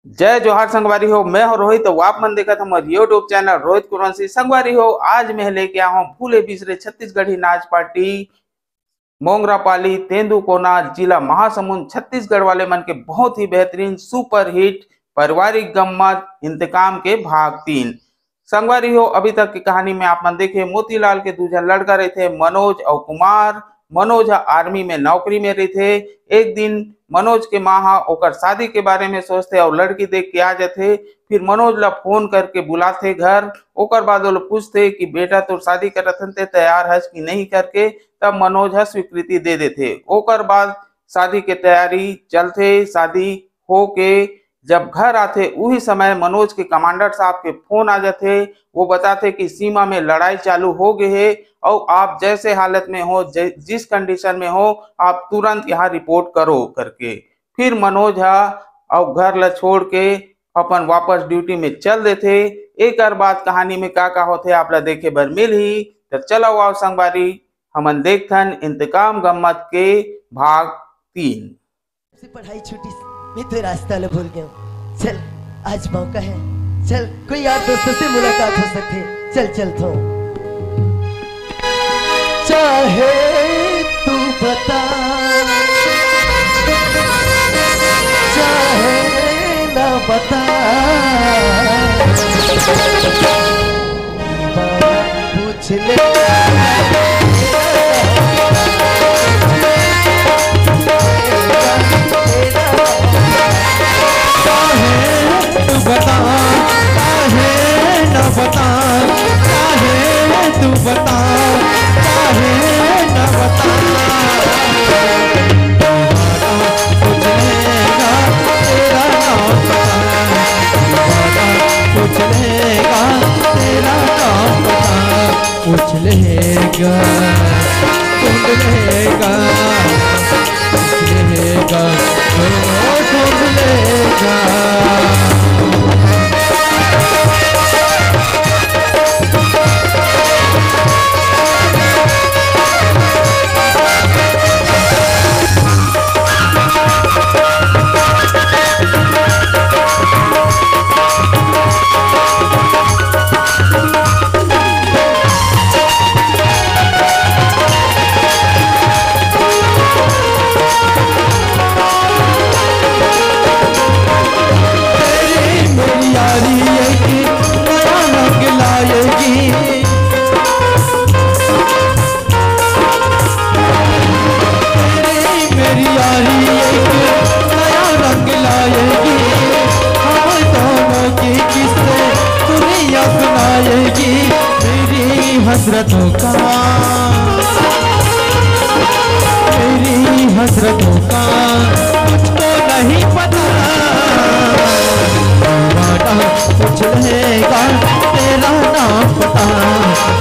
जय जोहार संगवारी हो। मैं हूं रोहित। तो आप मन देखा हमारे यूट्यूब चैनल रोहित कुरवंशी संगवारी हो। आज मैं लेके आया हूँ फूले बिसरे छत्तीसगढ़ी नाच पार्टी मोंगरापाली तेंदुकोना जिला महासमुंद छत्तीसगढ़ वाले मन के बहुत ही बेहतरीन सुपर हिट पारिवारिक गम्मत इंतकाम के भाग 3 संगवारी हो। अभी तक की कहानी में आप मन देखे मोतीलाल के दूजा लड़का रहे थे मनोज और कुमार। मनोज आर्मी में नौकरी में रहे थे। एक दिन मनोज के माँ ओकर शादी के बारे में सोचते और लड़की देख के आ जाते। फिर मनोज ला फोन करके बुलाते घर। ओकर बाद वो लोग पूछते कि बेटा तो शादी करत हन ते तैयार हस कि नहीं करके। तब मनोज स्वीकृति दे देते। ओकर बाद शादी के तैयारी चलते। शादी हो के जब घर आते उही समय मनोज के कमांडर साहब के फोन आ जाते। वो बताते कि सीमा में लड़ाई चालू हो गई है और आप जैसे हालत में हो जिस कंडीशन में हो आप तुरंत यहाँ रिपोर्ट करो करके। फिर मनोज और घर ला छोड़ के अपन वापस ड्यूटी में चल देते। एक बाद कहानी में का होते आप ला देखे बर मिल ही। तो चलो आओ संगवारी हमन देखथन इंतकाम गम्मत के भाग 3। पढ़ाई छुट्टी मैं तो रास्ता ले भूल गया। चल आज मौका है, चल कोई यार दोस्तों से मुलाकात हो सकती है। चल चल तो चाहे तू बता चाहे ना बता पूछ ले बता चाहे न बता चाहे तू बता चाहे न बता पूछ लेगा तेरा नाम बता पूछ लेगा ढूंढ लेगा पूछ लेगा ढूंढ लेगा। हसरतों का मेरी हसरतों का मुझको नहीं पता दीवाना पूछ लेगा तेरा नाम पता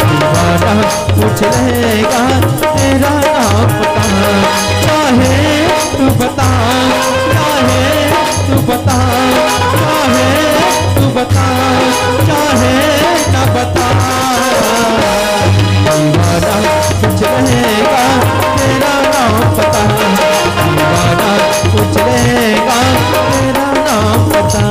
दीवाना पूछ लेगा तेरा नाम पता चाहे तू बता चाहे तू बता चाहे तू बता चाहे न बता दीवाना पूछ लेगा तेरा नाम पता दीवाना पूछ लेगा तेरा नाम पता।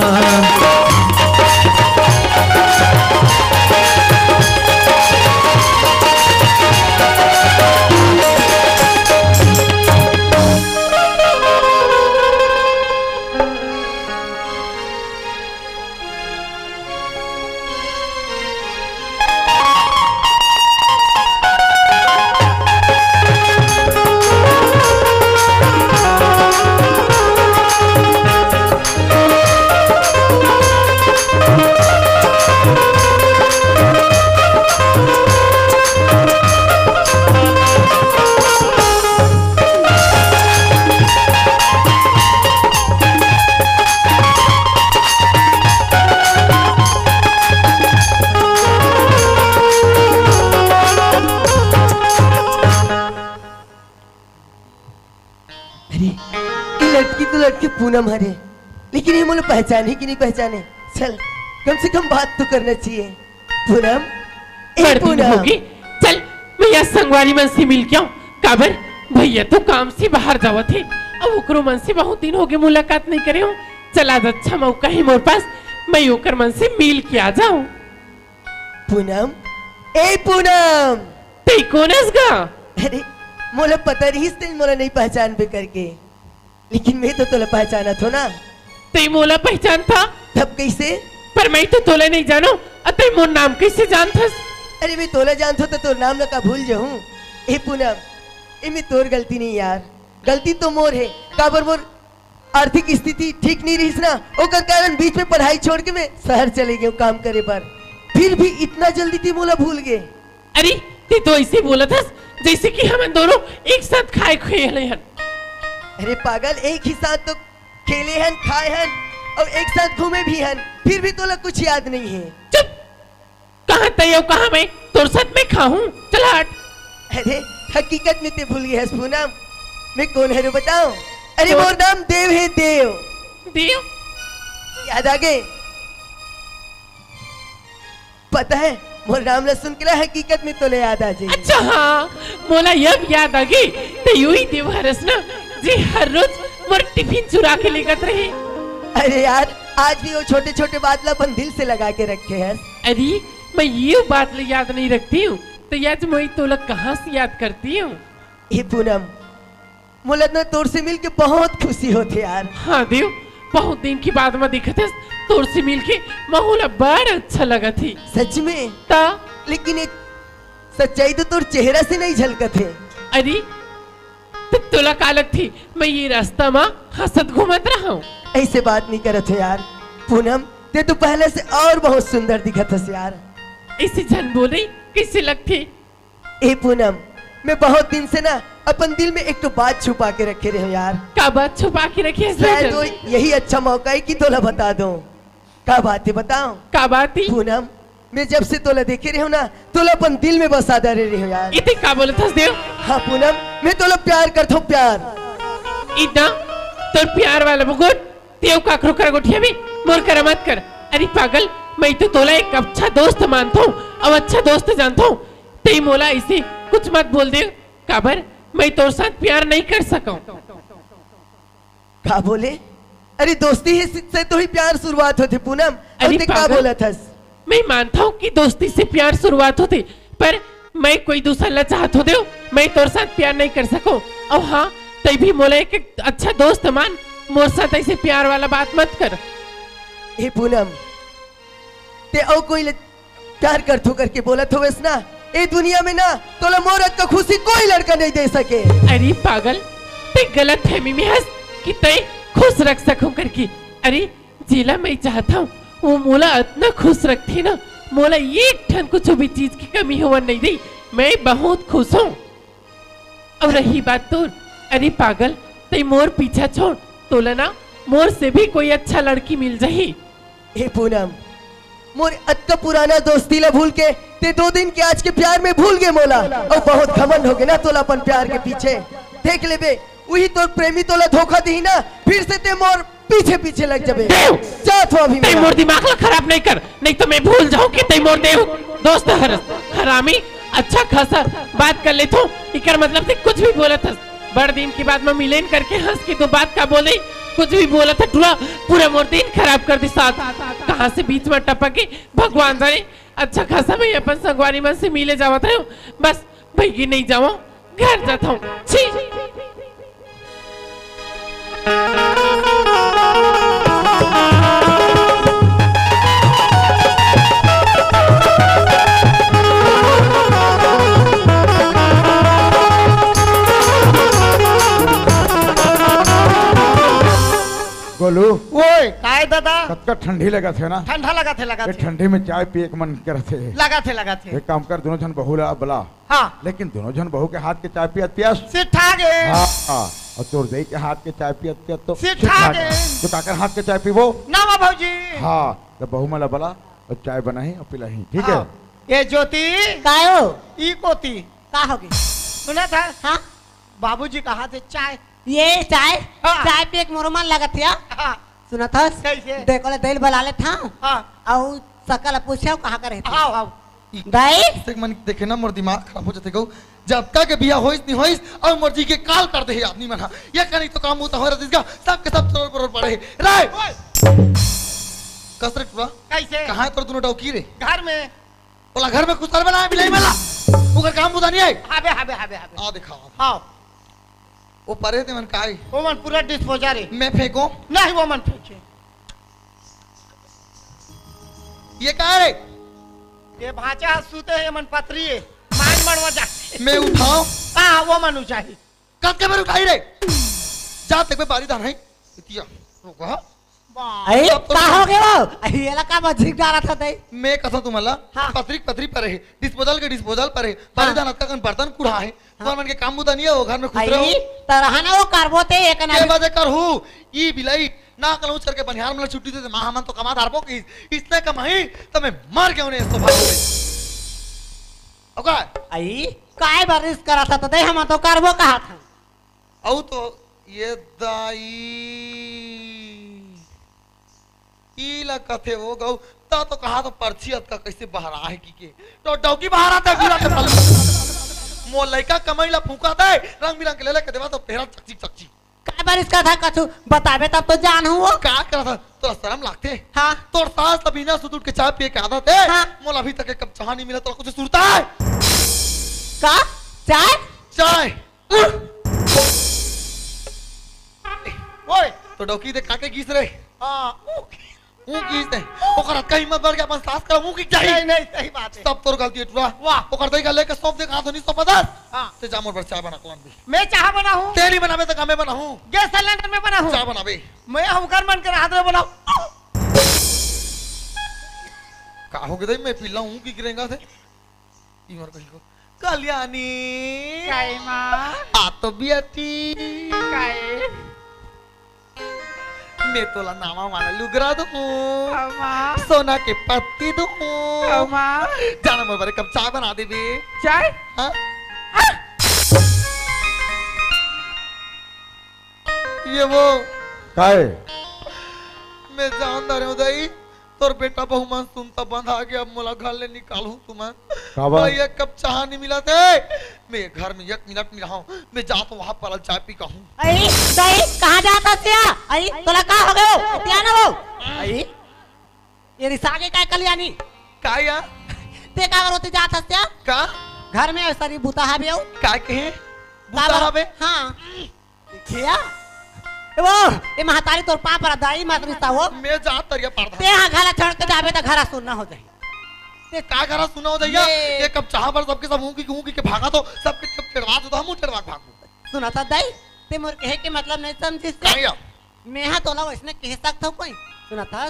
लड़की पूनम हरे, लेकिन ये मुझे पहचाने कि नहीं पहचाने। चल कम से कम बात तो करना चाहिए। पूनम पूनम होगी। चल भैया संगवारी मन से मिल के आओ। काबर भैया तो काम से बाहर जावत थे। अब ओकरो मन से बहुत दिन हो गए मुलाकात नहीं करे हो। चला अच्छा मौका है मोर पास, मैं ओकर मन से मिल के आ जाऊं। पूनम, ए पूनम, ते कोनस गा? अरे मोला पता रही तेन मोला नहीं पहचान पे करके, लेकिन मैं तो तोला पहचाना थो ना। ते मोला पहचान था तब कैसे? पर मैं तो तोला नहीं जानो, अते मोर नाम कैसे जानथस? अरे मैं तोला जानथो तो तोर नाम ना का भूल जाऊं। ए पूनम, ए में तोर गलती नहीं यार, गलती तो मोर है। काबर मोर आर्थिक स्थिति ठीक नहीं रही ना, ओकर कारण बीच में पढ़ाई छोड़ के मैं शहर चले गए काम करे पर। फिर भी इतना जल्दी ती मोला भूल गए। अरे ते तो ऐसे बोला था जैसे कि हम दोनों एक साथ खाए खेले हैं। अरे पागल, एक ही साथ तो खेले हैं, खाए हैं और एक साथ घूमे भी हैं, फिर भी तोला कुछ याद नहीं है। चुप, कहाँ तय और कहाँ मैं तोर साथ में खाऊं? चल हट। अरे हकीकत में ते भूल गए पूनम, मैं कौन है रे बताओ? अरे मोर नाम देव है, देव। देव? याद आ गए? पता है मोर नाम ला सुन के ला हकीकत में तोले याद आ जाए। अच्छा हाँ, मोला यब याद आ गई तो यूं ही देव हरस ना जी हर रोज मोर टिफिन चुरा के लेकर रहे। अरे यार, आज भी वो छोटे छोटे बात ला अपन दिल से लगा के रखे हैं। अरे मैं ये बात ले याद नहीं रखती हूँ तो आज मैं तोला कहाँ से याद करती हूँ? ये पूनम, मोला ना तोर से मिल के बहुत खुशी होती यार। हाँ देव, बहुत दिन की बाद में देखा था तोर से मिल के माहौल बड़ा अच्छा लगा थी। सच में? ता लेकिन एक सच्चाई तो तोर चेहरा से नहीं झलकत है। अरे तो तोला का अलग थी, मैं ये रास्ता में हंसत घूमत रहा हूँ। ऐसे बात नहीं करत है यार पूनम, ते तो पहले से और बहुत सुंदर दिखत है यार। ऐसे झन बोले कैसे लगती? ए पूनम, मैं बहुत दिन से ना अपन दिल में एक तो बात छुपा के रखे रहे हो यार। का बात छुपा के रखी है? शायद वो यही अच्छा मौका है कि तोला बता दूं। का बात है बताओ? का बात थी? पूनम, मैं जब से तोला देखे रही हूँ ना, तोला अपन दिल में बसा दे रही हूँ यार। इतने का बोले था देव? हाँ पूनम, मैं तोला प्यार करता हूँ, प्यार। इतना तो प्यार वाला मुकुट तेव का खोकर गोठिया भी मोर कर मत कर। अरे पागल, मैं तो तोला एक अच्छा दोस्त मानता हूँ और अच्छा दोस्त जानता हूँ, ते मोला ऐसे कुछ मत बोल दे। काबर मैं तोर साथ प्यार नहीं कर सकूं। का बोले? अरे दोस्ती से तो ही प्यार शुरुआत होती पूनम। अरे का पागल, बोला था? मैं मानता हूँ कि दोस्ती से प्यार शुरुआत होती, पर मैं कोई दूसरा ला चाहत हो दे, मैं तोर साथ प्यार नहीं कर सकूं। और हाँ, ते भी मोला एक अच्छा दोस्त मान, मोर साथ ऐसे प्यार वाला बात मत कर। हे पूनम, ते और कोई प्यार कर थो करके बोला थो वैस ना, ए दुनिया में ना तोला मोरत का खुशी कोई लड़का नहीं दे सके। अरे पागल, ते गलत फहमी में हंस कि ते खुश रख सकूं करके। अरे जिला मैं चाहता हूँ वो मोला इतना खुश रखती ना, मोला एक ठन कुछ भी चीज की कमी हुआ नहीं दी, मैं बहुत खुश हूँ। और रही बात तो, अरे पागल, ते मोर पीछा छोड़, तोला ना मोर से भी कोई अच्छा लड़की मिल जाही। हे पूनम, मोर अत्ता पुराना दोस्ती ला भूल के ते 2 दिन के आज के प्यार में भूल गए मोला, और बहुत घमंड हो गए ना तोला अपन प्यार के पीछे। देख ले बे, वही तोर प्रेमी तोला धोखा दी ना, फिर से ते मोर पीछे पीछे लग जाबे। जा तो अभी ते मोर दिमाग ला खराब नहीं कर, नहीं तो मैं भूल जाऊं कि ते मोर देव दोस्त हरामी। अच्छा खासा बात कर लेता हूँ, इकर मतलब से कुछ भी बोला था, बड़ दिन की बात में मिलेन करके हंस के तो बात का बोले, कुछ भी बोला था टूरा पूरा मोर दिन खराब कर दी। साथ कहाँ से बीच में टपक के भगवान जाने। अच्छा खासा मैं अपन संगवारी मन से मिले जावा था, बस भैगी नहीं जावा, घर जाता हूँ। गोलू, ओए काय दादा, कतका ठंडी लगा थे ना? ठंडा लगा थे ठंडी में चाय पिए के मन कर थे। लगा थे। एक काम कर, दोनों जन बहू ला बुला। हाँ, लेकिन दोनों जन बहू के हाथ के चाय पियत पियस। सिठा गे। हाँ, और तोर दई के हाथ के चाय पियत पियत तो सिठा गे। तो काकर हाथ के चाय पीबो ना भौजी। हाँ, तो बहू मला बुला और चाय बनाही और पिलाही, ठीक है? ये ज्योति कायो ई कोती का होगी? सुना था? हाँ, बाबूजी कहा थे चाय। ये चाय हाँ। चाय पे एक मोरमान लगा था। हाँ, सुना था? कैसे? देखो ले दिल बला ले था हाँ, और सकल पूछो कहाँ का रहती। आओ आओ। दाई मन देखे ना मोर दिमाग खराब हो जाते गो। जब तक बिया होइस नहीं होइस और मर्जी के काल कर दे आदमी मना ये कहीं तो काम होता हो रहा इसका सब के सब चोर पर पड़े रे कसरे टुरा कैसे कहां तोर दोनों डौकी रे घर में बोला घर में कुछ बनाया बिलाई वाला उगर काम बुदा नहीं है हाबे हाबे हाबे हाबे आ दिखा हाँ वो परे थे मन काई वो मन पूरा डिस्पोजर है मैं फेंको नहीं वो मन फेंके ये कहा रे ये भाचा सूते है मन पथरी है मान मरवा जा मैं उठाऊं हाँ वो मन ऊंचाई कब के बार उठाई रे जा तक पे बारी दान है इतिया रुको अरे का हो गया वो ये लगा मजीक डाला था दे मैं कसा तुम्हाला हाँ। पथरी पर है डिस्पोजल पर है बारी दान का बर्तन कूड़ा है तो मन के काम बुदा नहीं है वो घर में खुद रहो आई तरहना वो करबोते एक ना के बाजे कर हूं ई बिलाई ना कलऊ चर के बनिहार में छुट्टी दे मां हमन तो कमा दारबो की इसने कमाई तो मैं मर गया उन्हें तो भाग ओके आई काय बारिश करा था दे हम तो करबो कहा था औ तो ये दाई ई लकथे वो गौ ता तो कहा तो पर्चियत का कैसे बाहर आए की के तो डौकी बाहर आता गुरा के फल मो लइका कमाईला फूका दे रंग बिरंग के ले ले के देवा तो पेरा चकची चकची काय बारिश का था कछु बताबे तब तो जान हूं वो का करा था तोरा शर्म लागते हां तोर सास तभी ना सुत उठ के चाय पिए के आदत है हाँ। मोला अभी तक एक कप चाय नहीं मिला तो कुछ सुरता है का चाय चाय ओए तो डौकी दे काके गीस रे हाँ ऊ गीस दे ओकर का हिम्मत बढ़ के अपन सास कर ऊ की चाहिए नहीं नहीं सही बात है सब तोर गलती है टुरा वाह। ओकर दई का लेके सब दे हाथ नहीं 150 हाँ ते जामोर पर चाय बना कौन भी मैं चाह बना हूँ तेरी बनावे तो मैं बनाऊं गैस सिलेंडर में बना हूँ चाय बनावे मैं होकर मन कर हाथ में बनाऊँ का हो गई मैं पिल्ला हूं की गिरेगा थे ई और कहीं को कल्याणी काय माँ आ तो बियाती काय मैं तोला नामा माना लुगरा दो माँ सोना के पत्ती दो माँ जाना मोर बारे कब चाय बना दे बे चाय हां ये वो काहे मैं जानदार हूं दाई तोर बेटा बहु मन सुनता बंद आ गया अब मोला घर ले निकालूं तुम्हें काबा भाई एक कप चाय नहीं मिला थे मैं घर में 1 मिनट नहीं रहा हूं मैं जा तो वहां पर चाय पी कहूं आई दई कहां जाता सिया आई तोला का हो गयो त्या ना वो आई ये रिसागे काय कल्याणी का या ते का रोती जाता सिया का घर में सरी बुता हाबियो का कहे बुता हबे हां खिया वो ये महतारी तोर पाप रा दाई मत रिश्ता हो मैं जा तरिया पारदा ते हां घरा छोड़ के जाबे त घरा सुनना हो जाए ते का करा सुना हो जाइए ये- ये कब चाह पर सबके सब हूं की के भागा तो सबके सब टेड़वा दो हम टेड़वा भागू सुना था दाई ते मोर कहे के मतलब नहीं समझिस का या मैं हां तोला वैसने कह सकता हूं कोई सुना था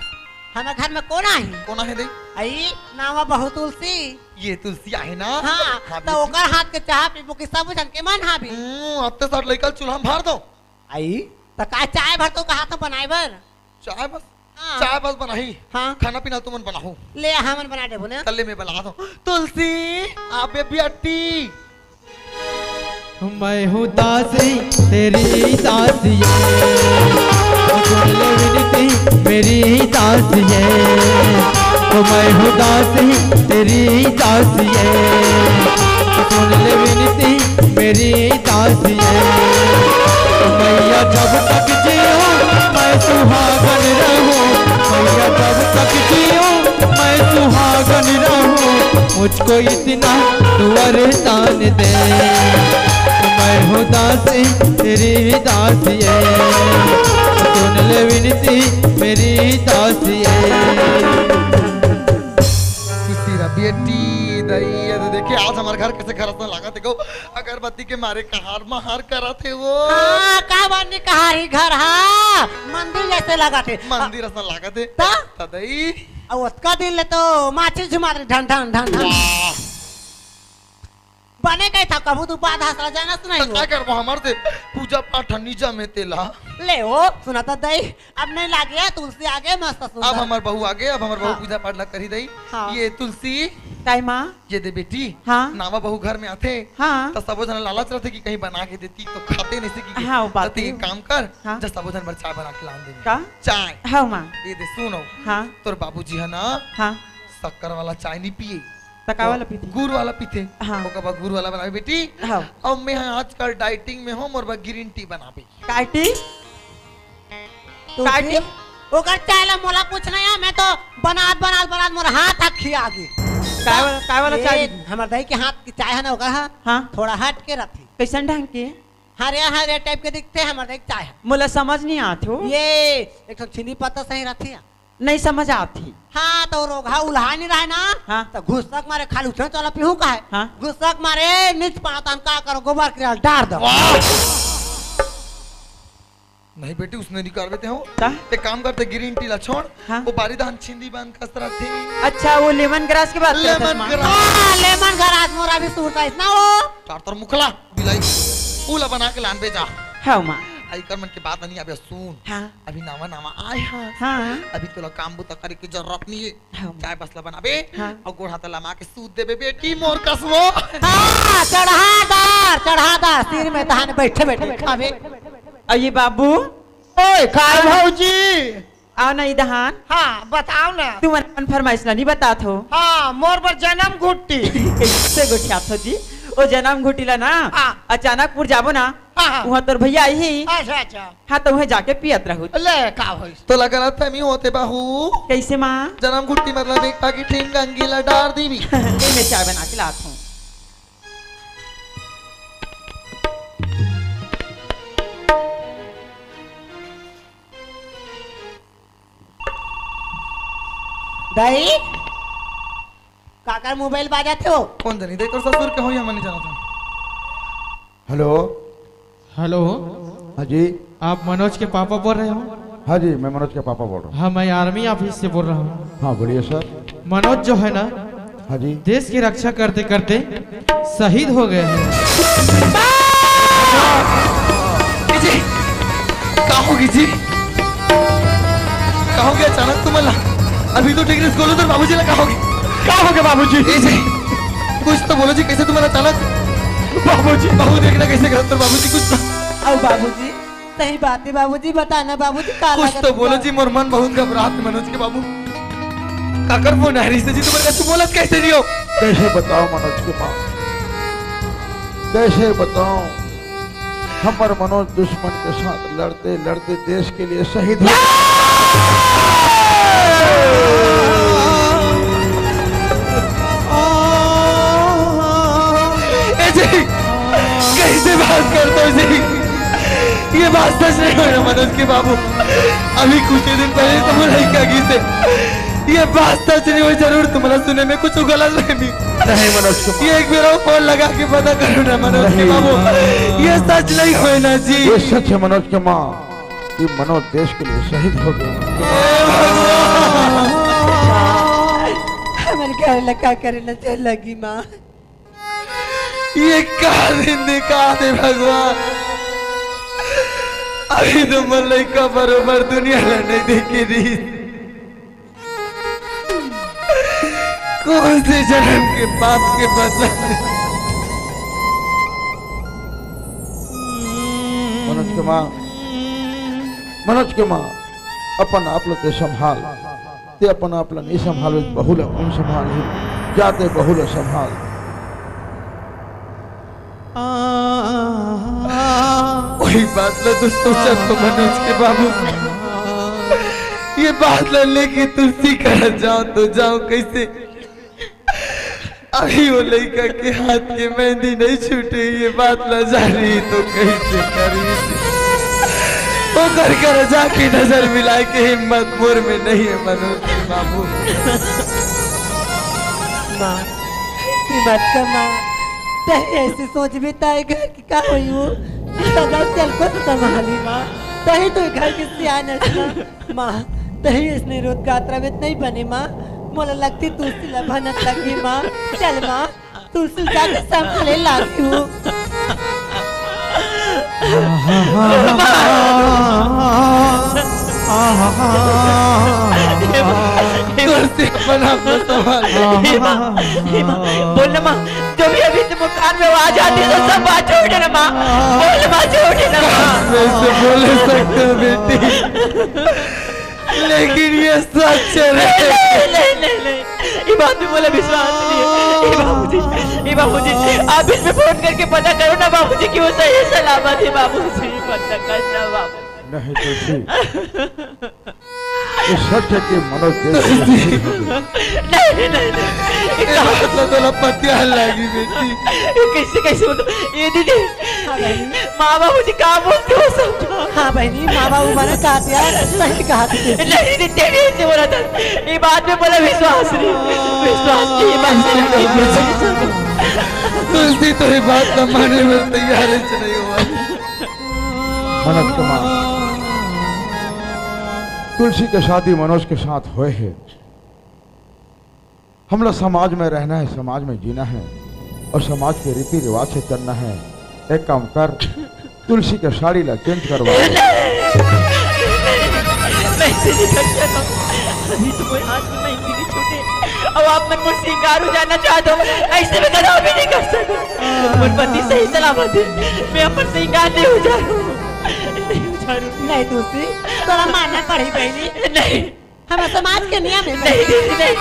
हमारे घर में कौन आई कोना है दे आई नावा बहु तुलसी ये तुलसी है ना हाँ तो ओकर हाथ के चाह पीबो के सब जन के मन हाबी अब तो सर लेकर चूल्हा में भर दो आई तो का चाय भर तो कहा तो बनाए बर चाय बस हाँ। चाय बस बनाई हाँ खाना पीना तुमन बनाओ ले हमन बना देबो ना तल्ले में बना दो तुलसी आबे बियाटी मैं हूँ दासी तेरी दासी है सुन ले विनती मेरी दासी है तो मैं हूँ दासी तेरी दासी है सुन ले विनती मेरी दासी है तो मैया जब तक जियो मैं सुहागन रहूं मैया जब तक जियो मैं सुहागन रहूं मुझको इतना तू वरदान दे मैं हूँ दासी तेरी दासी है सुन ले विनती मेरी दासी है तेरा बेटी दई ये तो देखिए आज हमारे घर कैसे खरसने लगा देखो अगरबत्ती के मारे कहार महार करा थे वो हाँ का बनने कहा ही घर हाँ मंदिर जैसे लगा थे मंदिर ऐसा लगा थे ता तदई और उसका दिल ले तो माची झुमा रहे ढन ढन ढन ढन वाह बने गए था कबू तू बात हंसला जाना तो सुनाई क्या कर वो हमारे से पूजा पाठ निजा में तेला ले ओ सुना था दई अब नहीं लागे तुलसी आगे मस्त अब सुंदर हमार बहू आगे अब हमार बहू हाँ। पूजा पाठ ला करी दई हाँ। ये तुलसी काय माँ ये दे बेटी हाँ। नावा बहू घर में आते हाँ तो सबो जन लालच रहते कि कहीं बना के देती तो खाते नहीं से कि हाँ, वो बात तो तू है। एक काम कर हाँ। जब सबो जन बर चाय बना के लान दे का चाय हाँ माँ ये दे सुनो हाँ तोर बाबूजी है ना हाँ शक्कर वाला चाय नहीं पिए तका वाला पीती गुड़ वाला पीते हाँ। ओकर बाद गुड़ वाला बनावे बेटी हाँ। अब मैं आजकल डाइटिंग में हूँ मोर बा ग्रीन टी बनावे काटी तू काटी फिर ओकर चाय मोला कुछ नहीं है मैं तो बनात मोर हाथ खिया दी काय वाला चाय हमर दही के हाथ की चाय है ना ओकर हाँ थोड़ा हट के रखी कैसन ढंग के हरे टाइप के दिखते हैं हमर दही की चाय है मोला समझ नहीं आत हो ये एक तो छिंदी पत्ता सही रहती है नहीं समझ आती हाँ तो रोगा उल्हा नहीं रहे ना हाँ। तो घुसक मारे खाली उठने चला पीहू का है हाँ। घुसक मारे नीच पाता का करो गोबर किराल डाल दो नहीं बेटी उसने निकाल देते हो ता? एक काम करते ग्रीन टी ला छोड़ हाँ। वो बारी धान छिंदी बंद कसरत थी अच्छा वो लेमन ग्रास के बात करत हस माँ? लेमन घरात मोरा भी सूरता है ना वो टाटर मुखला बिलाई पूला बना के लान बेचा हाँ माँ आई कर मन के बात नहीं अबे सुन हाँ अभी नावा आए हाँ हाँ अभी तोला काम बुता करे की जरूरत नहीं है हाँ। चाय बसला बनाबे हाँ। और गोड़ हाथ लमा के सूद देबे बेटी मोर कसमो हाँ चढ़ादार सिर में तहाने बैठे बैठे खावे अये बाबू ओए काय भौजी आओ ना इधहान हाँ बताओ ना तू मन फरमाइश ला नहीं बतात हो हाँ मोर पर जन्म घुट्टी कैसे गोठियात हो जी ओ जन्म घुटिला ना हाँ। अचानकपुर जाबो ना हाँ, हाँ। वहाँ तोर भैया आई ही अच्छा अच्छा हाँ तो वहाँ जाके पियत रहू ले का होई तोला गलत फहमी होते बाहू कैसे माँ जन्म गुट्टी मतलब एक पाकिट हिंग अंगीला डार दीवी मैं चाय बना के लात हूँ दही काकर मोबाइल बाजा थे हो कौन जानी देखो ससुर के हो या मन नहीं जाना था हेलो हेलो हाँ जी आप मनोज के पापा बोल रहे हो हाँ जी मैं मनोज के पापा बोल रहा हूँ हाँ मैं आर्मी ऑफिस से बोल रहा हूँ हाँ बोलिए सर मनोज जो है ना हाँ जी देश की रक्षा करते करते शहीद हो गए हैं जी कहोगी जी कहोगे अचानक तुम्हारा अभी तो डिग्री स्कूल उधर बाबूजी ने कहोगे का हो गया बाबूजी जी कुछ तो बोलो जी कैसे तुम्हारा अचानक बाबूजी बाबू देखना कैसे करते तो बाबूजी कुछ तो अब बाबूजी सही बात है बाबूजी बताना बाबूजी का कुछ तो बोलो जी मोर मन बहुत घबराहट है मनोज के बाबू काकर वो नारी से जी तुम्हारे कैसे बोलत कैसे जी हो कैसे बताओ मनोज के पास कैसे बताओ हमारे मनोज दुश्मन के साथ लड़ते लड़ते देश के लिए शहीद हो कैसे बात करते हो जी ये बात सच नहीं हो रहा मनोज के बाबू अभी कुछ ही दिन पहले तुम लड़का की से ये बात सच नहीं हुई जरूर तुम्हारा सुने में कुछ गलत नहीं मनोज के ये एक मेरा फोन लगा के पता करो ना मनोज के बाबू ये सच नहीं हुई ना जी ये सच है मनोज के माँ कि मनोज देश के लिए शहीद हो गए हमारे क्या लगा करना चल लगी माँ ये क्या दिन दिखा दे भगवान अभी तो मल्लिका बरोबर दुनिया नहीं देखी रही कौन से जन्म के पाप के बदला मनोज के माँ अपन आपलं ते संभाल ते अपन आपलं नाही संभाल बहुल कोण संभाल जाते बहुल संभाल वही बात ला तो सोचा तो मनोज के बाबू ये बात ला लेके तुलसी कर जाओ तो जाओ कैसे अभी वो लड़का के हाथ के मेहंदी नहीं छूटे ये बात ला जा रही तो कैसे करी वो कर जाके नजर मिला के हिम्मत मोर में नहीं है मनोज के बाबू माँ मत का माँ तही ऐसे सोच भी ताए घर की का हुई हो सदा चल को संभाली माँ तही तो घर की सियान है माँ तही इसने रोज गात्रा में नहीं बने माँ मोला लगती तुलसी ला भनक लगी माँ चल माँ तुलसी जाके संभाले लाती हूँ तुलसी बना बोल माँ जो भी अभी तुम कान में आवाज आती है तो सब बात छोड़ देना माँ बोल माँ छोड़ देना माँ वैसे बोल सकते हो बेटी लेकिन ये सच है नहीं ये बात में बोला विश्वास नहीं है। ये बाबूजी आप इसमें फोन करके पता करो ना बाबूजी कि वो सही सलामत है। बाबूजी पता करना बाबू। नहीं तुलसी, ये सच है कि मनोज पतिया लगी बेटी। कैसे ये दीदी माँ बाबूजी कहाँ बोलते हो सब? हाँ बहनी, माँ बाबू मैंने कहा दिया, सही कहा तुझे। नहीं दीदी तेरे से बोला था, ये बात में बोला विश्वास नहीं, विश्वास की बात से तुलसी तो ये बात न मानने में तैयार नहीं हुआ। मनोज कुमार, तुलसी के शादी मनोज के साथ हुए है। हम लोग समाज में रहना है, समाज में जीना है और समाज के रीति रिवाज से चलना है। एक काम कर, तुलसी के साड़ी ला चेंज करवा। अब आप मन मुझ सिंगार हो जाना चाहते हो, ऐसे में कदा भी नहीं कर सकते। मुझ पति सही सलामत है, मैं अपन सिंगार नहीं हो जा रहा हूँ। नहीं तुलसी, तोरा मानना पड़ी बहनी। नहीं, हम समाज के नियम है। नहीं दीदी नहीं,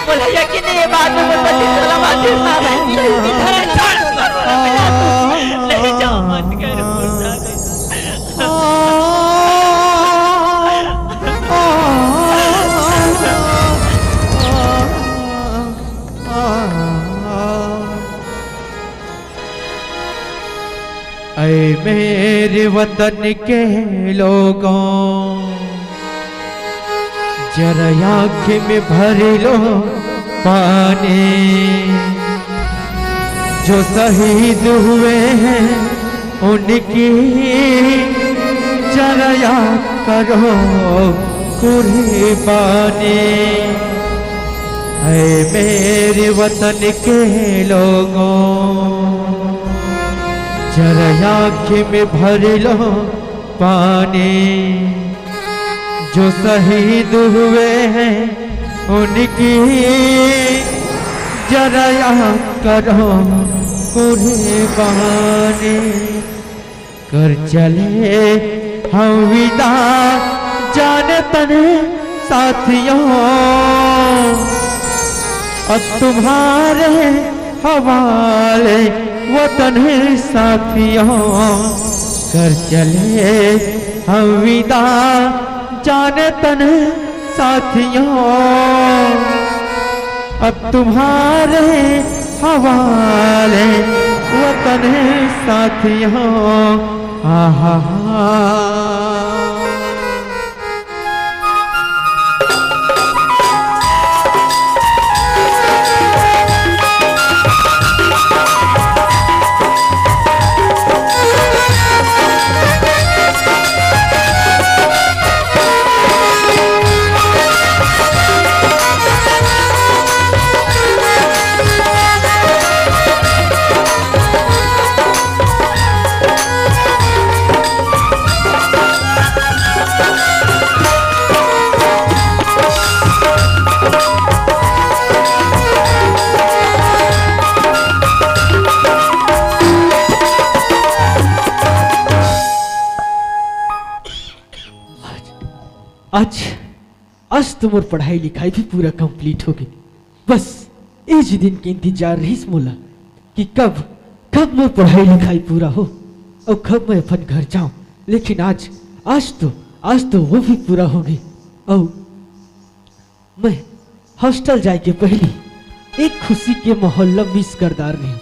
बोला यकीन नहीं है बात में मुझ पति सलामत है। हाँ बहनी, नहीं जाओ मत करो। ऐ मेरे वतन के लोगों, जरा आँखें में भर लो पानी। जो शहीद हुए हैं उनकी जरा याद करो कुर्बानी। ऐ मेरे वतन के लोगों, जरा आँखें में भर लो पानी। जो शहीद हुए हैं उनकी जरा याद करो कुर्बानी। कर चले हम विदा जाने तने साथियों, अब तुम्हारे हवाले वतन है साथियों। कर चले हम विदा जाने तन साथियों, अब तुम्हारे हवाले वतन है साथियों। आहा आज तो मोर पढ़ाई लिखाई भी पूरा कंप्लीट हो गई। बस इस दिन के इंतजार रहीस मोला कि कब मोर पढ़ाई लिखाई पूरा हो और कब मैं अपन घर जाऊं। लेकिन आज तो वो भी पूरा हो गई और मैं हॉस्टल जाए के पहले एक खुशी के माहौल मिस करदार रही।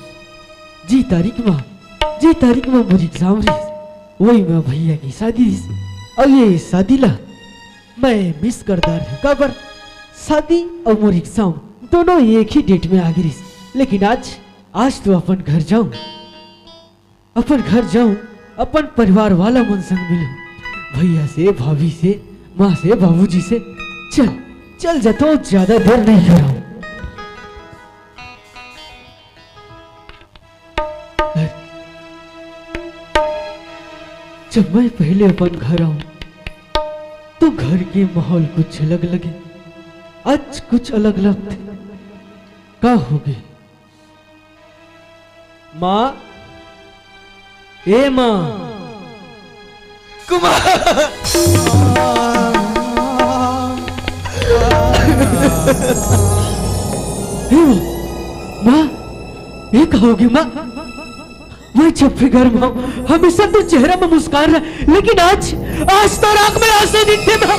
जी तारीख में मोर एग्जाम रही, वही मैं भैया की शादी रही और ये शादी ला मैं मिस करदार हूँ। कबर शादी और मोर एग्जाम दोनों एक ही डेट में आ गई। लेकिन आज तो अपन घर जाऊं, अपन परिवार वाला मन संग मिलूं, भैया से, भाभी से, माँ से, बाबूजी से। चल जाता हूँ, ज्यादा देर नहीं कर रहा हूँ। जब मैं पहले अपन घर आऊं तो घर के माहौल कुछ अलग लगे, आज कुछ अलग लगते। क्या हो गई माँ? ए माँ, हे माँ, ये कहोगी माँ? मैं जब भी घर में हूँ हमेशा तो चेहरा में मुस्कान रहा, लेकिन आज तो आंख में आंसू दिखते माँ।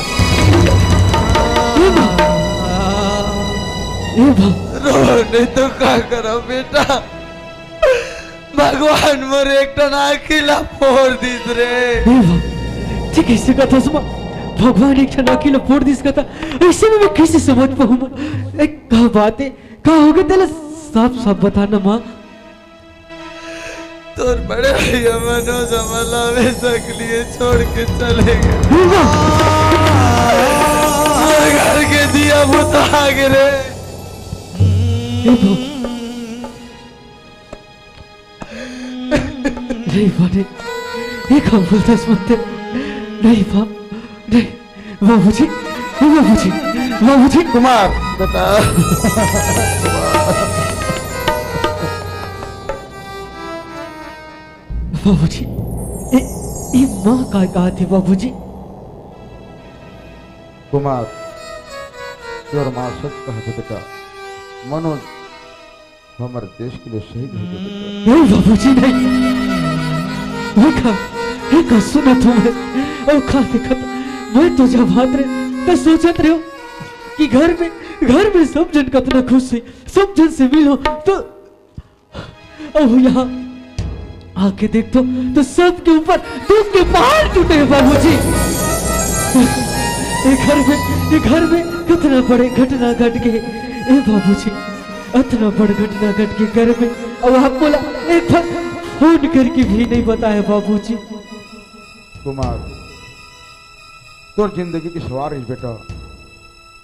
रोने तो का करो बेटा, भगवान मोर एक टना खिला फोड़ दिस रे। ठीक ऐसे कथा सुमा, भगवान एक टना खिला फोड़ दिस कथा, ऐसे में मैं कैसे समझ पाऊँ? एक कहा बात है, कहा होगा तेरा साफ साफ बताना माँ। तोर बड़े भैया मनोज अमला में सकलिए छोड़ के चले गए, घर के दिया बुता गिरे। नहीं बाने, एक हम बोलते सुनते नहीं बाप, नहीं बाबूजी, बाबूजी, बाबूजी। कुमार बेटा, बाबूजी, ये माँ का कहा थी बाबूजी? कुमार तोर माँ सच कहा था बेटा, मनोज हमारे देश के लिए शहीद हो गए बेटा। नहीं बाबूजी नहीं, एक सुना तुम्हें और खा देखा, मैं तो जब हाथ रहे तो सोचत रहे हो कि घर में सब जन कितना खुश है, सब जन से मिलो तो अब यहाँ आके देख तो सबके ऊपर दुख के पहाड़ टूटे हैं बाबूजी। ये घर में कितना बड़े घटना घट गए बाबूजी, इतना बड़ घटना घट के घर में, अब आप बोला एक बार फोन करके भी नहीं बताया बाबूजी। कुमार तोर जिंदगी की सवार है बेटा,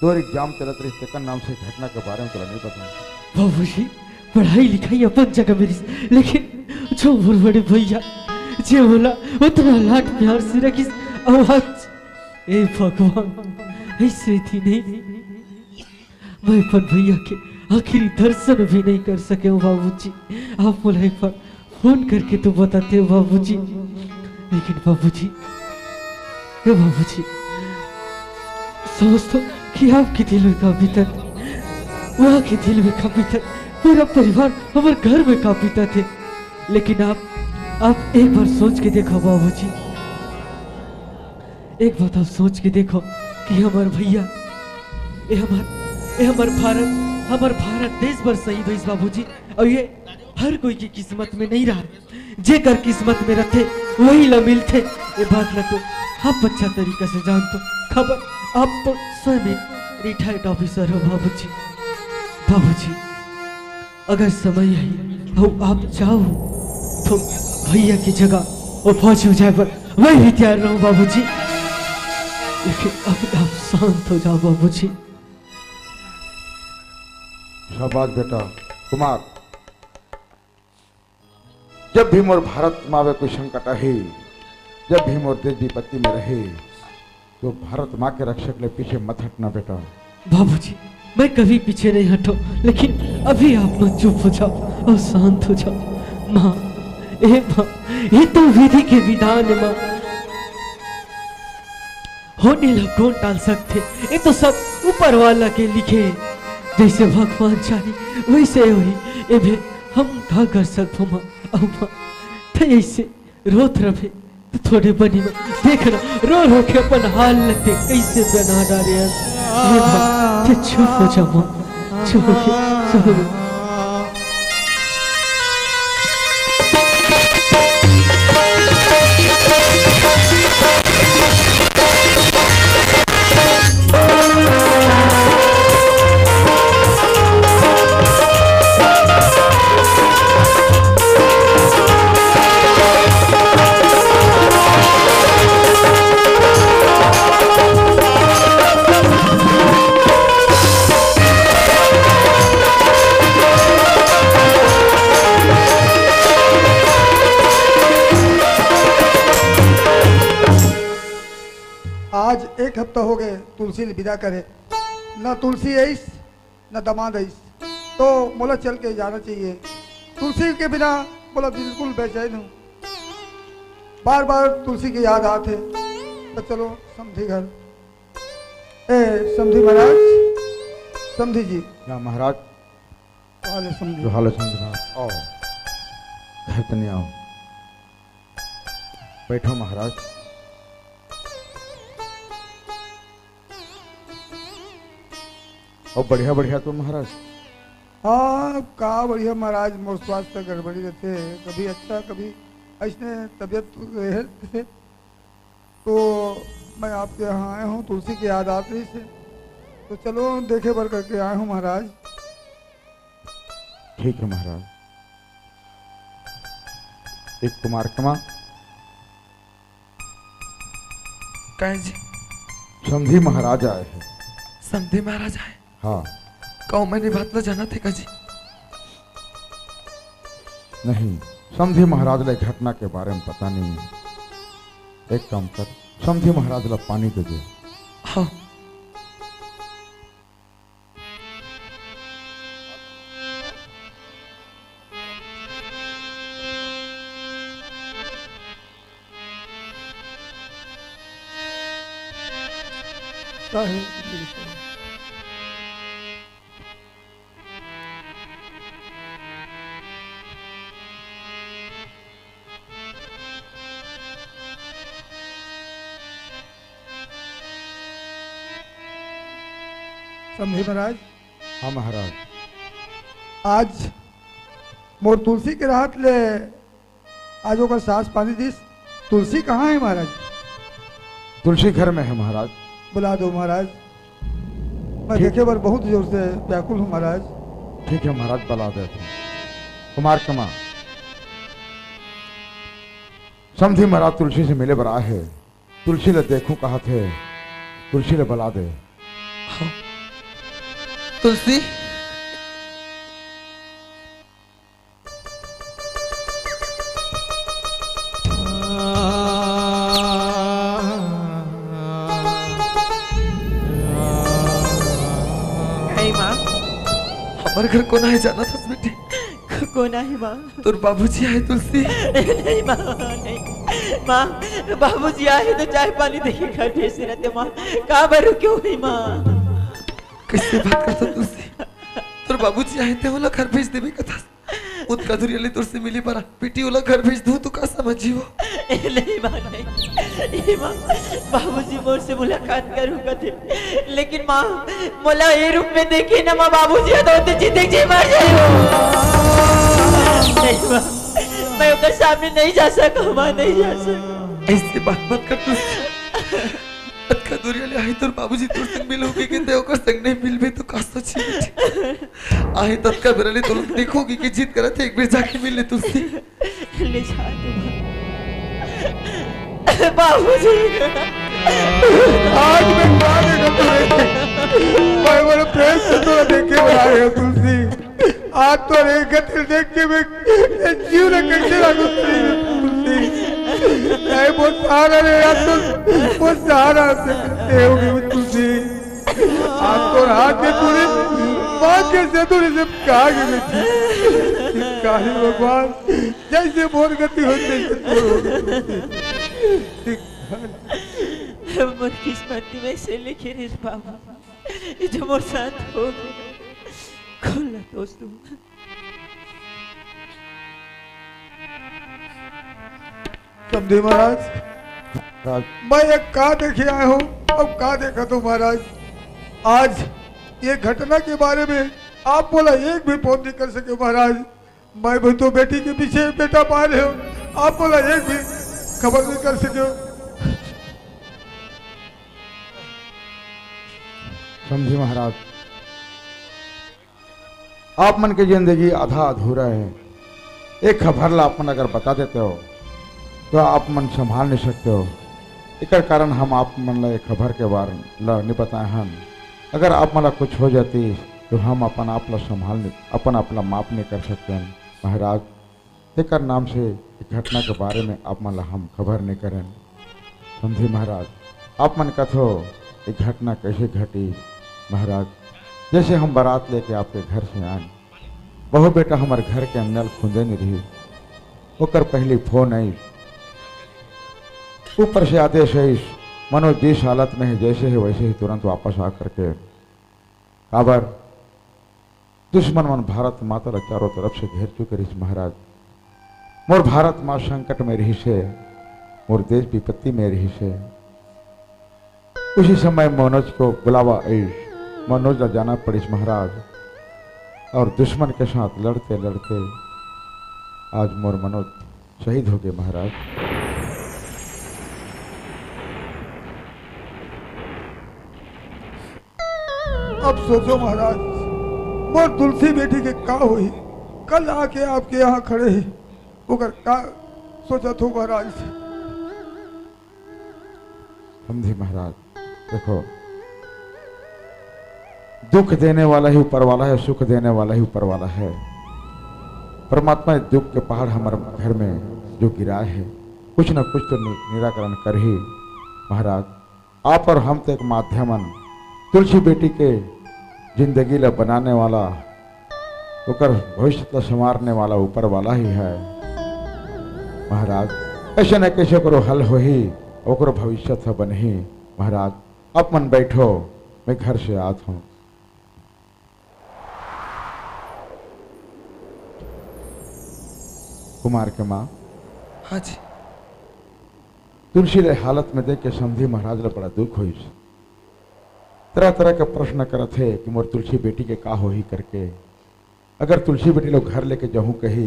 तोर एग्जाम चलत रही तेकर नाम से घटना के बारे में तो नहीं पता बाबूजी। पढ़ाई लिखाई अपन जगह मेरी, लेकिन जो मोर बड़े भैया जे बोला उतना लाड प्यार से रखिस, आवाज ए भगवान ऐसे थी नहीं, मैं अपन भैया के आखिरी दर्शन भी नहीं कर सके हो बाबूजी। आप बोला एक बार फोन करके तो बताते हो बाबूजी, लेकिन बाबूजी समझता कि आपके दिल में का बीतत, वहाँ के दिल में का बीतत, पूरा परिवार हमारे घर में का बीता थे, लेकिन आप एक बार सोच के देखो बाबूजी, एक बात आप सोच के देखो कि हमारे भैया ये हमार भारत देश भर शहीद हुई बाबूजी, और ये हर कोई की किस्मत में नहीं रहा, जेकर किस्मत में रहते वही ला मिलते। ये बात ला तो आप अच्छा तरीका से जानते, खबर आप तो स्वयं रिटायर्ड ऑफिसर हो बाबूजी। अगर समय है और आप चाहो तो भैया की जगह वो फौजी हो जाए पर मैं भी तैयार रहूं बाबूजी, लेकिन अभी आप शांत हो जाओ बाबूजी। शाबाश बेटा। कुमार जब भी मोर भारत मावे कोई संकट है, जब भी मोर देश विपत्ति में रहे, तो भारत माँ के रक्षक ले पीछे मत हटना बेटा। बाबूजी मैं कभी पीछे नहीं हटो, लेकिन अभी आप लोग चुप हो जाओ और शांत हो जाओ। माँ ये तो विधि के विधान है माँ, होने लग कौन टाल सकते, ये तो सब ऊपर वाला के लिखे, जैसे भगवान चाहे वैसे हुई, ये हम का कर सकते माँ। अब माँ तो ऐसे रोत रहे तो थोड़े बनी में देखना रो के अपन हाल लगते कैसे बना डाले, चुप हो जाओ माँ, चुप हो। आज एक हफ्ता हो गए तुलसी विदा करे, न तुलसी आईस न दमाद आईस, तो मोला चल के जाना चाहिए। तुलसी के बिना बोला बिल्कुल बेचैन हूँ, बार बार तुलसी की याद आते, तो चलो समधी घर। ए समधी महाराज, समधी जी। क्या महाराज? हाल है समझे। जो हाल समझना आओ घर तनी आओ, बैठो महाराज। और बढ़िया बढ़िया तो महाराज। हाँ का बढ़िया महाराज, मोर स्वास्थ्य गड़बड़ी रहते, कभी अच्छा कभी ऐसने तबीयत रहे। तो मैं आपके यहाँ आया हूँ, तुलसी की याद आती रही से, तो चलो देखे भर करके आया हूँ महाराज। ठीक है महाराज। एक कुमार कमा कहीं जी समधी महाराज आए हैं। समधी महाराज आए? हाँ। कहो मैंने बात ला जाना थे जी? नहीं, समधी महाराज ले घटना के बारे में पता नहीं है। एक काम कर, समधी महाराज ला पानी दे दे। हाँ। समझे महाराज? हाँ महाराज। आज मोर तुलसी के राहत ले आज ओकर सांस पानी दिस। तुलसी कहाँ है महाराज? तुलसी घर में है महाराज। बुला दो महाराज, मैं देखे पर बहुत जोर से व्याकुल हूँ महाराज। ठीक है महाराज, बुला देते हैं। कुमार कमा समधी महाराज तुलसी से मिले बरा है। तुलसी ले देखूं कहा थे, तुलसी ले बुला दे। हाँ। तुलसी हमारे घर कौन है जाना था बेटे? कौन है माँ? तुर बाबूजी आए तुलसी? नहीं माँ, नहीं माँ, बाबूजी आए तो चाय पानी देके घर भेजते रहते माँ। कहाँ पर क्यों हुई माँ? कैसे बात करता तुलसी? तुर बाबूजी आए थे, बोला घर भेज देवे कथा। उत कदुरिया तुरसे मिली परा बेटी, बोला घर भेज दूं तो का समझी हो? नहीं माँ, नहीं माँ, बाबूजी मोर से मुलाकात करूँगा थे, लेकिन माँ मोला ये रूप में देखी ना माँ, बाबूजी तो जीते जी मर जाए। नहीं माँ, मैं उधर सामने नहीं जा सका माँ, नहीं जा सका। ऐसे बात मत कर तुलसी। कदुरिया ले आई तोर बाबूजी तोर संग मिलोगे कि देव कर संग नहीं मिल भी तो का सोची बेटी? आई तब का बेरले तो देखोगी कि जीत करते एक बार जाके मिल ले तुलसी। ले जा बाबूजी। आज मैं क्या देखा तुझे? मैं बड़े प्रेम से तो देखे बनाए है तुलसी। आज तो रे गतिल देख के मैं जीव ने कैसे लागू तुलसी। नहीं बहुत सहारा रे, आज तो बहुत सहारा होगी वो तुलसी। आज तो हाथ के तूने माँ के से तूने से कहा कि मैं काली भगवान जैसे मोर गति होती है। मोर किस्मत में से लिखे रे बाबा, ये जो मोर साथ हो खोला दोस्तों। समझे महाराज? मैं एक का देखे आया हूँ, अब का देखा तो महाराज। आज ये घटना के बारे में आप बोला एक भी फोन नहीं कर सके महाराज। मैं भी तो बेटी के पीछे बेटा पा रहे हो, आप बोला एक भी खबर नहीं कर सके हो। समझे महाराज, आप मन की जिंदगी आधा अधूरा है। एक खबर ला आप मन अगर बता देते हो तो आप मन संभाल नहीं सकते हो। एक कारण हम आप मन ला खबर के बारे ला नहीं बताए हम। अगर आप मला कुछ हो जाती तो हम अपन आप ला संभाल अपन आपला माफ नहीं कर सकते हैं महाराज। एक नाम से एक घटना के बारे में आप मन ला हम खबर नहीं करें। समझे महाराज, आप मन कथो एक घटना कैसे घटी महाराज। जैसे हम बारात लेके आपके घर से आए, बहु बेटा हमारे घर के अंदर खुदे नहीं रही, ओकर पहली फोन आई, ऊपर से आदेश है मनोज जिस हालत में है जैसे है वैसे ही तुरंत वापस आ करके काबर दुश्मन मन भारत माता ला चारों तरफ से घेर चुके रही महाराज। मोर भारत माँ संकट में रही से, मोर देश विपत्ति में रही से। उसी समय मनोज को बुलावा आई, मनोज ला जाना पड़ी महाराज। और दुश्मन के साथ लड़ते लड़ते आज मोर मनोज शहीद हो गए महाराज। अब सोचो महाराज, मोर तुलसी बेटी के का हुई? कल आके आपके यहाँ खड़े ही ओकर का सोचा थो महाराज? समझे महाराज, देखो दुख देने वाला ही ऊपर वाला है, सुख देने वाला ही ऊपर वाला है। परमात्मा इस दुख के पहाड़ हमारे घर में जो गिराए है, कुछ न कुछ तो निराकरण कर ही महाराज। आप और हम तो एक माध्यमन, तुलसी बेटी के जिंदगी ला बनाने वाला, ओकर भविष्य ला संवारने वाला ऊपर वाला ही है महाराज। ऐसे न कैसे करो हल हो ही, ओकर भविष्य था बन ही महाराज। आप मन बैठो, मैं घर से आता हूँ। कुमार के माँ, हाँ जी। तुलसी ले हालत में देख के समझी महाराज ला बड़ा दुख हुई। तरह तरह के प्रश्न करत थे कि मोर तुलसी बेटी के का हो ही करके। अगर तुलसी बेटी लोग घर लेके जाऊं कही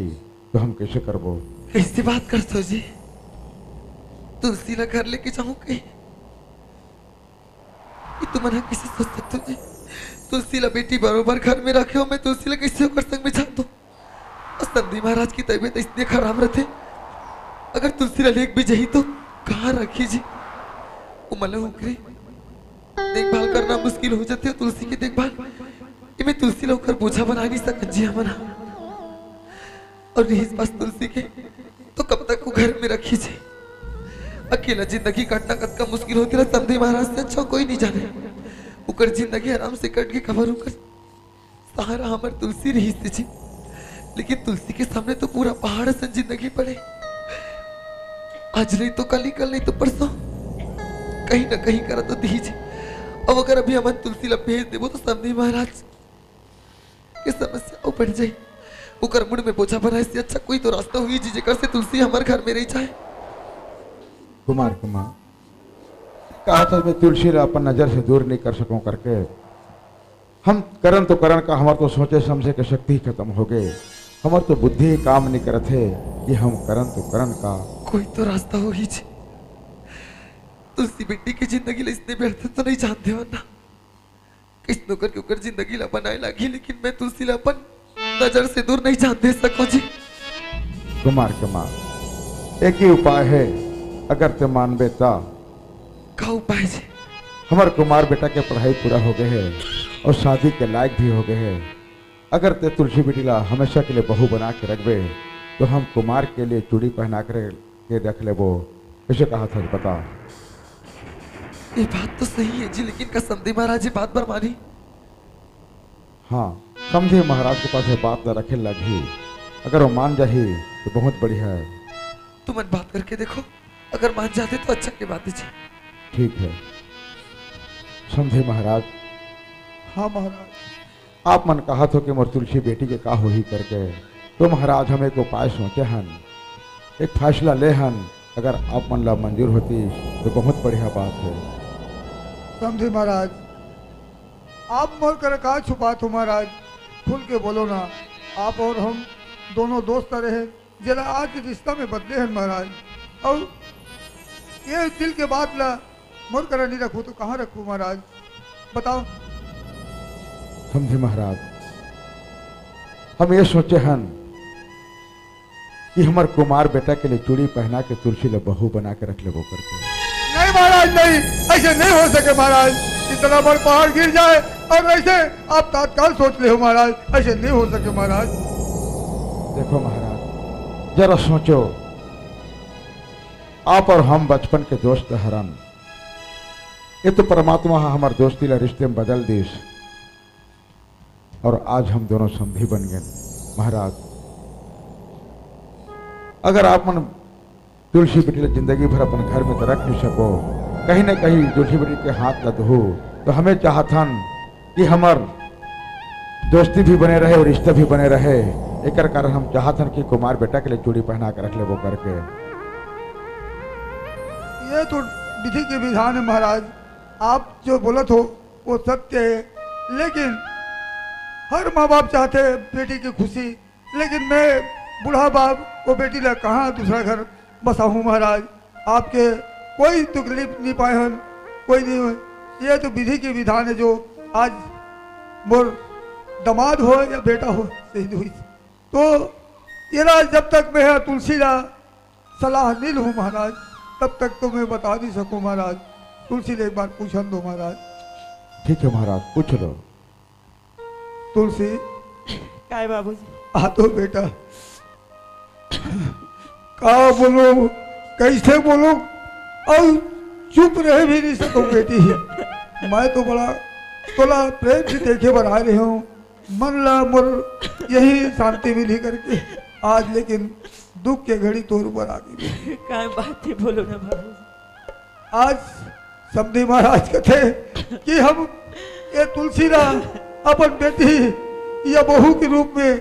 तो हम कैसे करबो? कैसी बात करते हो जी? तुलसी ला घर लेके जाऊं कही? ये तो मना किसी सोच सकते हो जी? तुलसी ला बेटी बरोबर घर में रखे हो, मैं तुलसी ला कैसे होकर संग में जान दो? संधि महाराज की तबीयत इतनी खराब रहते, अगर तुलसी ला लेक भी जही तो कहाँ रखी जी? वो मला उकरी देखभाल करना मुश्किल हो जाती है। तुलसी की देखभाल ये मैं तुलसी ला होकर बोझा बना नहीं सकत जी हमारा। और रही पास तुलसी के तो कब तक वो घर में रखी जी? अकेला जिंदगी काटना कद का मुश्किल होती है। संधि महाराज से अच्छा कोई नहीं जाने, उकर जिंदगी आराम से कट के कवर होकर सहारा हमार तुलसी रही थी जी। लेकिन तुलसी के सामने तो पूरा पहाड़ सन जिंदगी पड़े। आज नहीं तो कल ही, कल नहीं तो परसों, कहीं ना कहीं करा तो दीजिए। अब अगर अभी हम तुलसी ला भेज देवो तो संधि महाराज की समस्या बढ़ जाए। उकर मुड़ में बोझा बनाए से अच्छा कोई तो रास्ता हुई जी जेकर से तुलसी हमारे घर में रह जाए। कुमार कुमार कहा था मैं तुलसी ला अपन नजर से दूर नहीं कर सकूं करके। हम करन तो करन का, हमारे तो सोचे समझे के शक्ति ही खत्म हो गए। हमारे तो बुद्धि ही काम नहीं करते कि हम करन तो करन का। कोई तो रास्ता हो ही जी। तुलसी बेटी की जिंदगी ला इतने व्यर्थ तो नहीं जानते हो ना? किस नौकर के ऊपर जिंदगी ला बनाए लगी, लेकिन मैं तुलसी ला अपन नजर से दूर नहीं जान दे सको जी। कुमार कुमार एक ही उपाय है, अगर ते मानबे ता। का उपाय जी? हमारे कुमार बेटा के पढ़ाई पूरा हो गए है और शादी के लायक भी हो गए हैं। अगर ते तुलसी बेटी ला हमेशा के लिए बहू बना के रखबे तो हम कुमार के लिए चूड़ी पहना कर के रख ले। वो ऐसे कहा था, बता। ये बात तो सही है जी, लेकिन का समधी महाराज जी बात पर मानी? हाँ, समझे महाराज के पास है बात ला रखे लगी। अगर वो मान जाही तो बहुत बढ़िया है। तुम मन बात करके देखो, अगर मान जाते तो अच्छा की बात है जी। ठीक है समझे महाराज। हाँ महाराज। आप मन कहा तो कि मोर तुलसी बेटी के का हो ही करके, तो महाराज हम एक उपाय सोचे हन, एक फैसला ले हन। अगर आप मन ला मंजूर होती तो बहुत बढ़िया बात है। समझे महाराज, आप मोर कर का छुपात हो महाराज? खुल के बोलो ना। आप और हम दोनों दोस्त रहे, जरा आज रिश्ता में बदले हैं महाराज। और ये दिल के बात ला मोर कर नहीं रखूँ तो कहाँ रखूँ महाराज? बताओ। समझे महाराज, हम ये सोचे हन कि हमार कुमार बेटा के लिए चूड़ी पहना के तुलसी ला बहू बना के रख ले वो करके। नहीं महाराज, नहीं, ऐसे नहीं हो सके महाराज। इतना बड़ पहाड़ गिर जाए और ऐसे आप तत्काल सोच ले हो महाराज, ऐसे नहीं हो सके महाराज। देखो महाराज, जरा सोचो, आप और हम बचपन के दोस्त हरन। ये तो परमात्मा हमारे दोस्ती ला रिश्ते में बदल दीस और आज हम दोनों संधि बन गए महाराज। अगर आप मन तुलसी बेटी जिंदगी भर अपन घर में तो रख नहीं सको, कहीं ना कहीं तुलसी बेटी के हाथ लद हो, तो हमें चाहतन कि हमार दोस्ती भी बने रहे और रिश्ता भी बने रहे। एक कारण हम चाहत हन कि कुमार बेटा के लिए चूड़ी पहना के रख ले वो करके। ये तो विधि के विधान है महाराज, आप जो बोलत हो वो सत्य है, लेकिन हर माँ बाप चाहते हैं बेटी की खुशी, लेकिन मैं बूढ़ा बाप वो बेटी ला कहाँ दूसरा घर बसा हूँ महाराज। आपके कोई तकलीफ नहीं पाए हन, कोई नहीं हो। ये तो विधि के विधान है जो आज मोर दामाद हो या बेटा हो शहीद हुई। तो ये राज जब तक मैं तुलसी ला सलाह नहीं लूँ महाराज, तब तक तो मैं बता नहीं सकूँ महाराज। तुलसी ने एक बार पूछन दो महाराज। ठीक है महाराज, पूछ लो। तुलसी काय बाबूजी? आ तो बेटा, कहा बोलो कैसे बोलो, और चुप रह भी नहीं सकूं बेटी। मैं तो बड़ा तोला प्रेम से देखे बना रही हूँ, मन ला मोर यही शांति मिली करके आज, लेकिन दुख के घड़ी तोर ऊपर आ गई। काय बात है, बोलो ना बाबूजी। आज समधी महाराज कहते कि हम ये तुलसी ला अपन बेटी या बहू के रूप में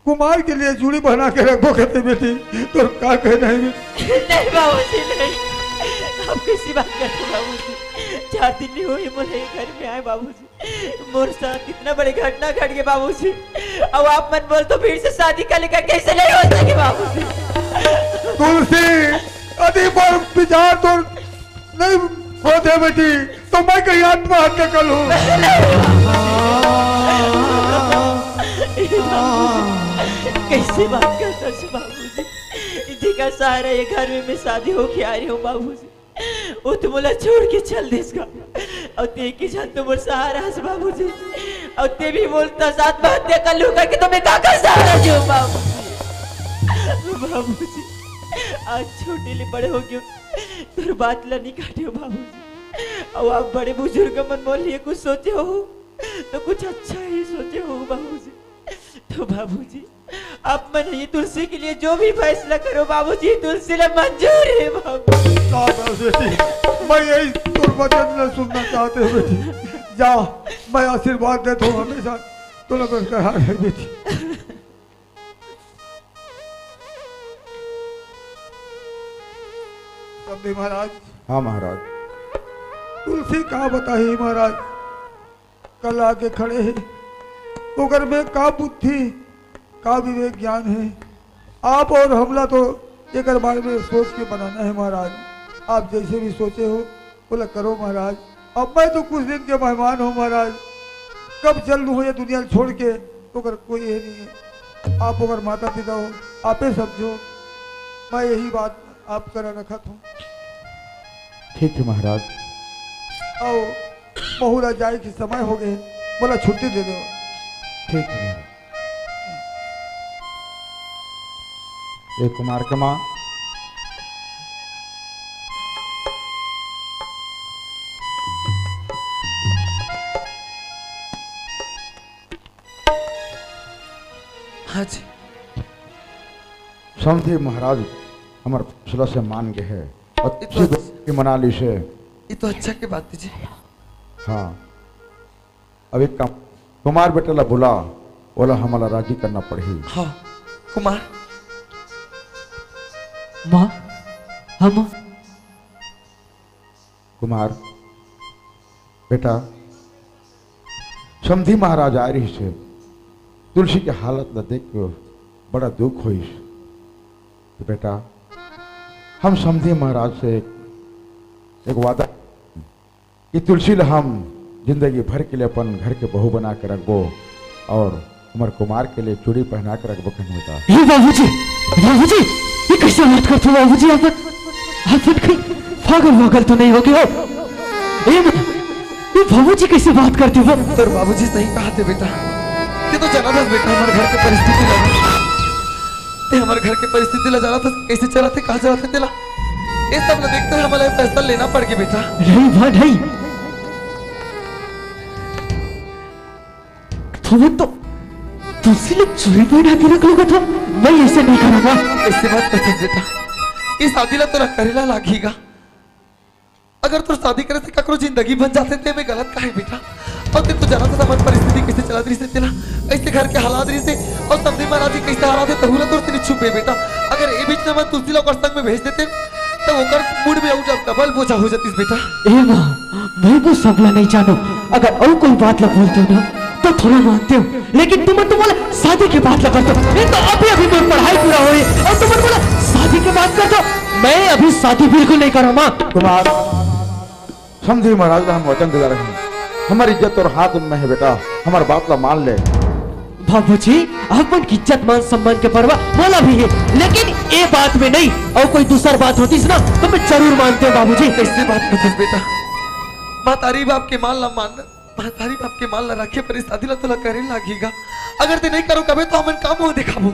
कुमार के लिए चूड़ी बना के रखो। कहते बेटी तो क्या कहना है? नहीं बाबूजी नहीं, आप कैसी बात करते हो बाबूजी? 4 दिन नहीं हुए मुझे घर में आए बाबूजी, मोर साथ इतना बड़ी घटना घट गई बाबूजी। अब आप मन बोल तो फिर से शादी का लेकर कैसे नहीं हो सके बाबूजी? तुलसी अभी पर विचार तो नहीं होते बेटी, तो मैं कहीं आत्महत्या कर लूं। कैसे बात करता है बाबूजी? इसी का सहारा ये घर में मैं शादी होके आ रही हूँ बाबूजी। वो तो बोला छोड़ के चल दे इसका, और ते की जान तो मोर सहारा है बाबूजी, और ते भी बोलता साथ बातें कर लूंगा कि तुम्हें का सहारा जो बाबूजी। आज छोटे ले बड़े हो गए, तुर बात ला नहीं काटे हो बाबूजी। और आप बड़े बुजुर्ग मन बोल लिए कुछ सोचे हो तो कुछ अच्छा ही सोचे हो बाबूजी। तो बाबूजी आप मन ये तुलसी के लिए जो भी फैसला करो बाबूजी, तुलसी ला मंजूर है बाबूजी। मैं यही तुर वचन न सुनना चाहते हो बेटी। जा, मैं आशीर्वाद देता हूँ हमेशा तो लगन कहा है बेटी। समझे महाराज? हाँ महाराज। तुलसी कहा बताही महाराज, कल आके खड़े हैं तो घर में का बुद्धि का विवेक ज्ञान है। आप और हमला तो एक बारे में सोच के बनाना है महाराज। आप जैसे भी सोचे हो बोला करो महाराज। अब मैं तो कुछ दिन के मेहमान हूँ महाराज, कब चल लूँ ये दुनिया छोड़ के, तो अगर कोई ये नहीं है। आप अगर माता पिता हो आप ही समझो, मैं यही बात आप करा रखा था। ठीक है महाराज। आओ बहुरा जाए के समय हो गए, बोला छुट्टी दे दो। ठीक है। ये कुमार के माँ हाँ जी। समझे महाराज हमारे फैसला से मान गए है और अच्छी मना ली से। ये तो अच्छा की बात है जी। हाँ, अब एक काम, कुमार बेटा ला बुला, बोला हमारा राजी करना पड़ी। हाँ कुमार। माँ, हम कुमार बेटा, समधी महाराज आ रही से तुलसी की हालत न देख के बड़ा दुख हुई। तो बेटा हम समधी महाराज से एक वादा कि तुलसी ला हम जिंदगी भर के लिए अपन घर के बहू बना के रखबो और उमर कुमार के लिए चूड़ी पहना के रखबो। कहने का ये बाबूजी, बाबूजी ये कैसे बात करते हो बाबूजी? आप कहीं पागल वागल तो नहीं हो गए हो? ये बाबूजी कैसे बात करते हो? तो बाबूजी सही कहा थे बेटा। ये तो जाना था बेटा, हमारे घर की परिस्थिति लगा, हमारे घर की परिस्थिति ला जाना था, कैसे चला थे, कहाँ चला थे तेला, ये सब ना देखते हुए हमारा फैसला लेना पड़ गया बेटा। नहीं बात नहीं, तो तुलसी ने चूड़ी पहना के रख लोगे तो मैं ऐसे नहीं करूंगा। ऐसी बात करते बेटा, ये शादी ला तो करेला लागेगा। अगर तो शादी करे थे ककरो जिंदगी बन जाते थे, मैं गलत कहा है बेटा। और तेरे तो जाना था मन परिस्थिति कैसे चला रही से तेला कैसे घर के हालात रही से और समझी महाराज जी कैसे हालात है तहुरा तो तेरी छुपे बेटा अगर ए बीच में मैं तुलसी लोग और संग में भेज देते तो ओकर मूड में जब डबल बोझा हो जातीस बेटा। ए माँ मैं वो सबला नहीं जानो अगर और कोई बात ला बोलते हो ना तो थोड़ा मानते हो लेकिन तुम बोला शादी की बात ला करते हो ये तो अभी अभी मेरी पढ़ाई पूरा हो रही और तुम बोला शादी की बात करते हो मैं अभी शादी बिल्कुल नहीं करूँ माँ। कुमार समझी महाराज हम वचन दे रहे हैं हमारी इज्जत और हाथ में है बेटा हमारी बात का मान ले। बाबूजी अपन की इज्जत मान सम्मान के परवाह बोला भी है लेकिन ये बात में नहीं और कोई दूसरी बात होती ना तो मैं जरूर मानते हूँ बाबूजी। कैसे बात करते बेटा माँ तारी बाप के मान ला मान माँ तारी बाप के मान ला रखे पर शादी ला तो करे लागेगा अगर ते नहीं करो कभी तो हम काम हो दिखाबो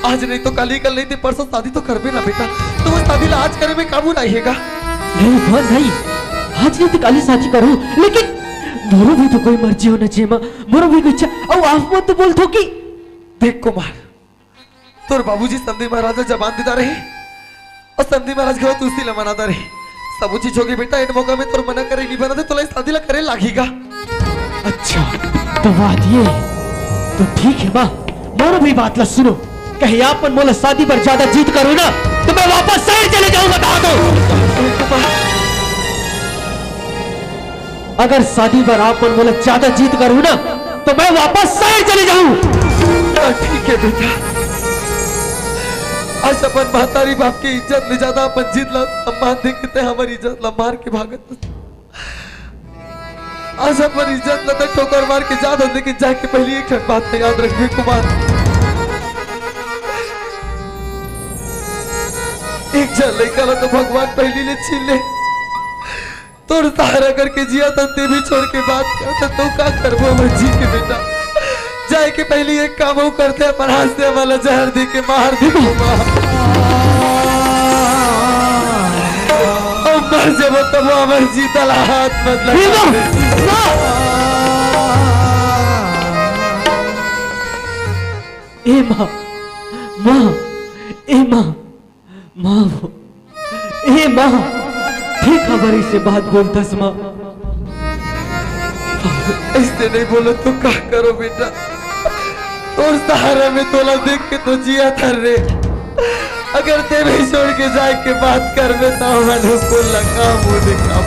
आज नहीं तो कल ही कल नहीं थे परसों शादी तो करबे ना बेटा तो वो शादी ला आज करे में काबू रहेगा नहीं आज नहीं तो कल ही शादी करूँ लेकिन मोरो भी तो कोई मर्जी होना चाहिए माँ मोरो भी कोई इच्छा और आप मत तो बोलते हो कि देख कुमार तोर बाबूजी समधी महाराज जबान देता रहे और समधी महाराज घर तुलसी ला मनाता रहे सब चीज होगी बेटा इन मौका में तोर मना करे नहीं बना दे तो शादी ला करे लागेगा। अच्छा तो बात ये तो ठीक है माँ मोरो भी बात ला सुनो कहीं आप पर मोला शादी पर ज्यादा जीत करूँ ना तो मैं वापस शहर चले जाऊंगा बता दो अगर शादी पर आप पर मोला ज्यादा जीत करूँ ना तो मैं वापस शहर चले जाऊं। ठीक है बेटा आज अपन महतारी बाप की इज्जत में ज्यादा अपन जीत ला सम्मान देखे थे हमारी इज्जत ला मार के भागत आज अपन इज्जत ला ठोकर मार के ज्यादा लेकिन जाके पहली एक बात में याद रखिए कुमार एक जन लड़का ला तो भगवान पहली ने छीन ले तोड़ सहारा करके जिया तंते भी छोड़ के बात करते तो का करबो मर्जी के बेटा जाए के पहले एक काम वो करते पर हाथ वाला जहर दे के मार दे मर जब तब अमर जीता ला हाथ मतलब ए माँ माँ ए माँ माँ ए माँ ठीक खबर से बात बोलता माँ ऐसे नहीं बोलो तो क्या करो बेटा और सहारा में तोला देख के तो जिया थर रे अगर ते भी छोड़ के जाए के बात कर में तो मैंने को लगा मुंह दिखा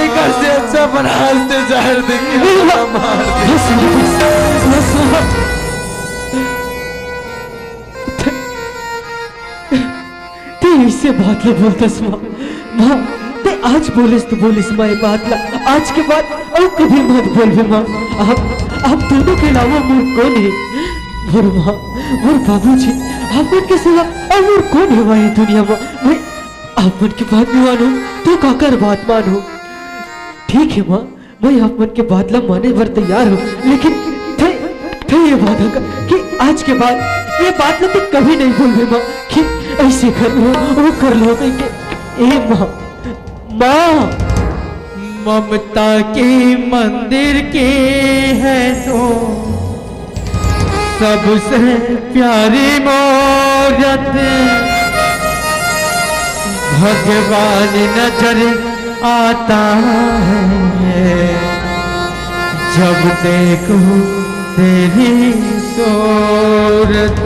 एक से अच्छा बना से जहर दे के मार दे इससे बात ला बोलता माँ ते आज बोलिस तो बोलिस माँ ये बात ला आज के बाद और कभी मत बोल भी माँ आप दोनों के अलावा मोर कौन है मोर माँ मोर बाबूजी आप के सिवा और मोर कौन है ये दुनिया में मैं आप मन की बात नहीं मानो तो काकर बात मानो ठीक है माँ मैं आप मन के बात ला माने पर तैयार हूँ लेकिन थे ये बात कि आज के बाद ये बात ला तो कभी नहीं बोल भी माँ कि ऐसे कर लो वो कर लो ए माँ माँ ममता के मंदिर के है तो सबसे प्यारी मूरत भगवान नजर आता है जब देखो तेरी सूरत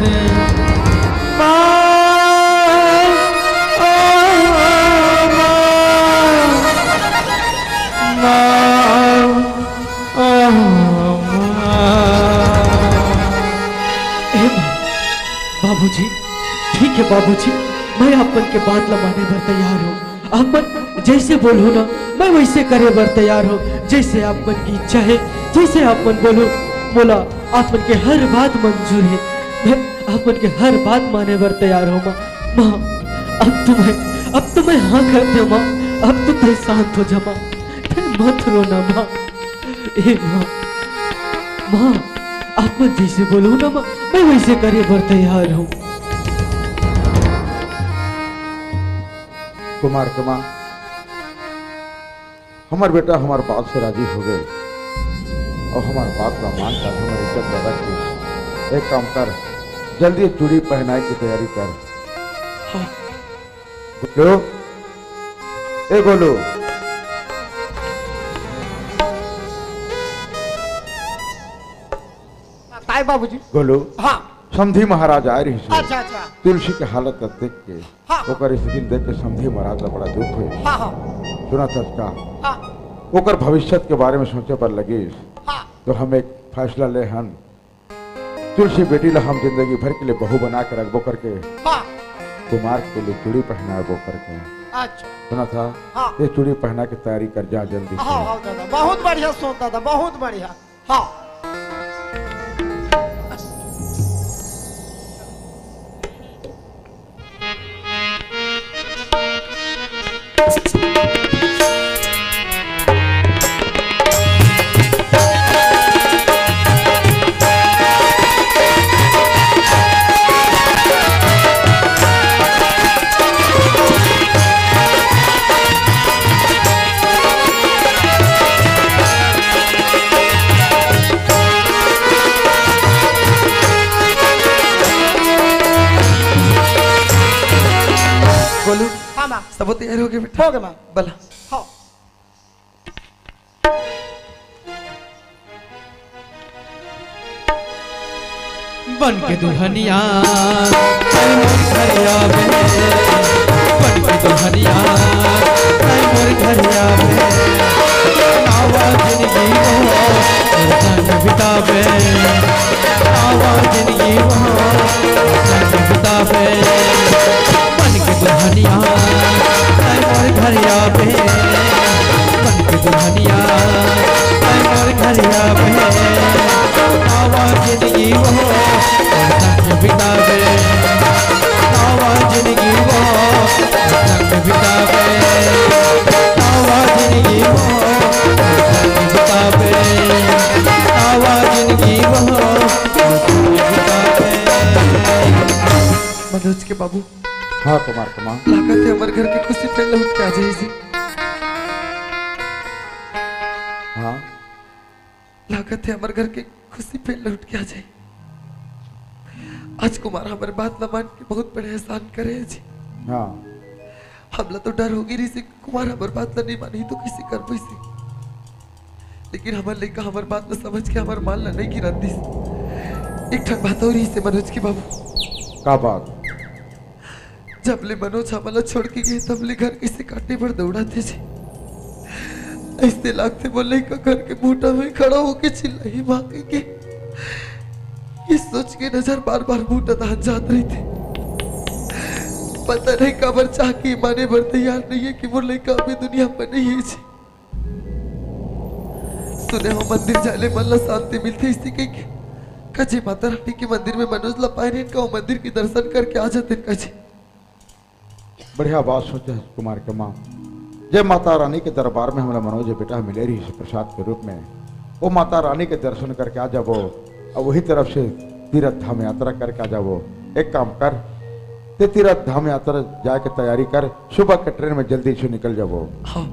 बाबूजी ठीक है बाबूजी मैं अपन के बात लमाने पर तैयार हूँ अपन जैसे बोलो ना मैं वैसे करे पर तैयार हूँ जैसे आपन की इच्छा है जैसे आपन बोलो बोला आपन के हर बात मंजूर है मैं आपन के हर बात माने पर तैयार हूँ माँ अब तो मैं हाँ कर दे माँ अब तो तुम शांत हो जा माँ मत रोना माँ ए माँ आप मत जैसे बोलो ना माँ मैं वैसे करे पर तैयार हूँ। कुमार के माँ हमारे बेटा हमारे बात से राजी हो गए और हमारे बात का मान कर हमारी इज्जत ज्यादा की एक काम कर जल्दी चूड़ी पहनाए की तैयारी कर। हाँ। गोलू ए गोलू आए बाबूजी। गोलू हाँ समधी महाराज आए रही से अच्छा अच्छा तुलसी के हालत का देख के हाँ। ओकर स्थिति देख के समधी महाराज का बड़ा दुख हुए। हाँ हाँ सुना चचका हाँ ओकर भविष्य के बारे में सोचे पर लगी हाँ तो हम एक फैसला ले हन तुलसी बेटी ला हम जिंदगी भर के लिए बहू बना के रखबो करके हाँ कुमार के लिए चूड़ी पहनाबो करके अच्छा सुना था हाँ। ये चूड़ी पहना के तैयारी कर जा जल्दी हाँ से। हाँ दादा बहुत बढ़िया सोच दादा बहुत बढ़िया। हाँ बोलू हाँ माँ सब तैयार हो गए बेटा? हो गए माँ। बला हाँ बन के दुल्हनिया आई मोर घर आवे, बन के दुल्हनिया आई मोर घर आवे, आवा जिंदगी वो संग बितावे, आवा जिंदगी वो संग बितावे, बन के दुल्हनिया आई मोर घर आवे, बन के दुल्हनिया आई मोर घर आवे, आवा जिंदगी वो संग बितावे, आवा जिंदगी वो संग बितावे, आवा जिंदगी वो संग बितावे, आवा जिंदगी वो संग बितावे। मनोज के बाबू हाँ कुमार कुमार लागत है हमारे घर की खुशी पे लौट के आ जाए। हाँ लागत है हमारे घर की खुशी पे लौट के आ जाए। आज कुमार हमारे बात न मान के बहुत बड़े एहसान करे है जी। हाँ हमला तो डर होगी रही से कुमार हमारे बात नहीं मानी तो किसी कर पैसे, लेकिन हमारे लेका हमारे बात न समझ के हमारे माल नहीं गिरा दी। एक ठक बात हो रही से मनोज के बाबू का बात जब ले मनोज हमला छोड़ के गए तब ले घर किसे काटने पर दौड़ाते थे, ऐसे लागते बोले का घर के बूटा में खड़ा होके चिल्लाई माँ के ये सोच के नजर बार बार बूटा दान जात रही थी। पता नहीं कबर चाह के माने भर तैयार नहीं है कि वो लड़का अभी दुनिया में नहीं है जी। सुने हो मंदिर जाले मन ला शांति मिलती इसी के कजे माता रानी के मंदिर में मनोज ला पाए का वो मंदिर के दर्शन करके आ जाते कजे। बढ़िया बात सोचे है कुमार के माँ। जय माता रानी के दरबार में हमारा मनोज बेटा मिले रही है प्रसाद के रूप में, वो माता रानी के दर्शन करके आ जाओ और वही तरफ से तीर्थ धाम यात्रा करके आ जाओ। एक काम कर ते तीर्थ धाम यात्रा जाके तैयारी कर, सुबह के ट्रेन में जल्दी से निकल जाओ। हाँ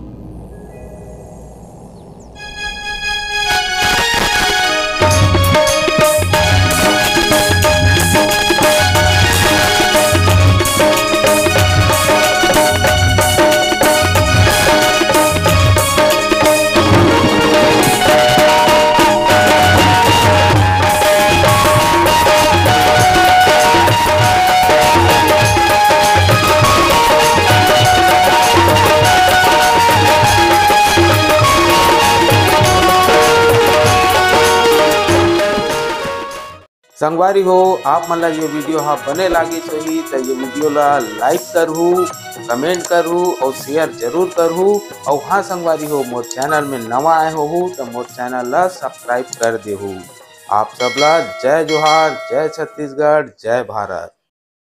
संगवारी हो आप मन ला ये वीडियो हाँ बने लागी सही तो ये वीडियो ला लाइक करहू, कमेंट करहू और शेयर जरूर करहू। और हाँ संगवारी हो मोर चैनल में नवा आए हो तो मोर चैनल ला सब्सक्राइब कर देहू। आप सबला जय जोहार, जय छत्तीसगढ़, जय भारत।